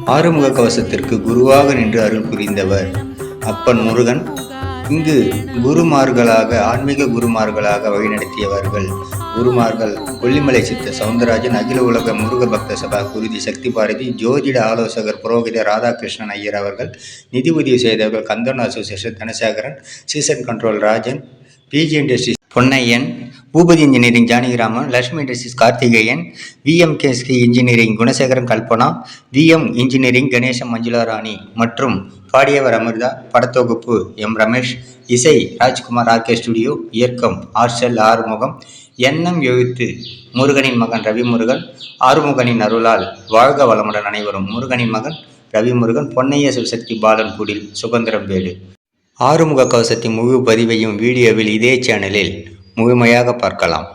ஆறுமுக கவசத்திற்கு குருவாக நின்று அருள் புரிந்தவர் அப்பன் முருகன். இங்கு குருமார்களாக ஆன்மீக குருமார்களாக வழிநடத்தியவர்கள் குருமார்கள் கொல்லிமலை சித்த சவுந்தரராஜன், அகில உலக முருக பக்த சபா குருதி சக்தி பாரதி, ஜோதிட ஆலோசகர் புரோகித ராதாகிருஷ்ணன் ஐயர் அவர்கள், நிதி உதவி செய்தவர்கள் Kandan association Dhanasekaran, season control Rajan, PG industries Ponnaiyan, Boopathi engineering Janakiraman, Lakshmi industries Karthikeyan, விஎம்கேஎஸ்கி engineering Gunasekaran Kalpana, VM engineering Ganesam Manjula Rani மற்றும் பாடியவர் அமிர்தா. படத்தொகுப்பு எம் ரமேஷ். இசை ராஜ்குமார் ஆர்கே ஸ்டுடியோ. இயக்கம் ஆர்செல் ஆறுமுகம். எண்ணம் எழுத்து முருகனின் மகன் ரவிமுருகன். ஆறுமுகனின் அருளால் வாழ்க வளமுடன் அனைவரும். முருகனின் மகன் ரவிமுருகன். பொன்னைய சிவசக்தி பாலன் குடில் சுகந்திரம்பேடு. ஆறுமுக கவசத்தின் முழு பதிவையும் வீடியோவில் இதே சேனலில் முழுமையாக பார்க்கலாம்.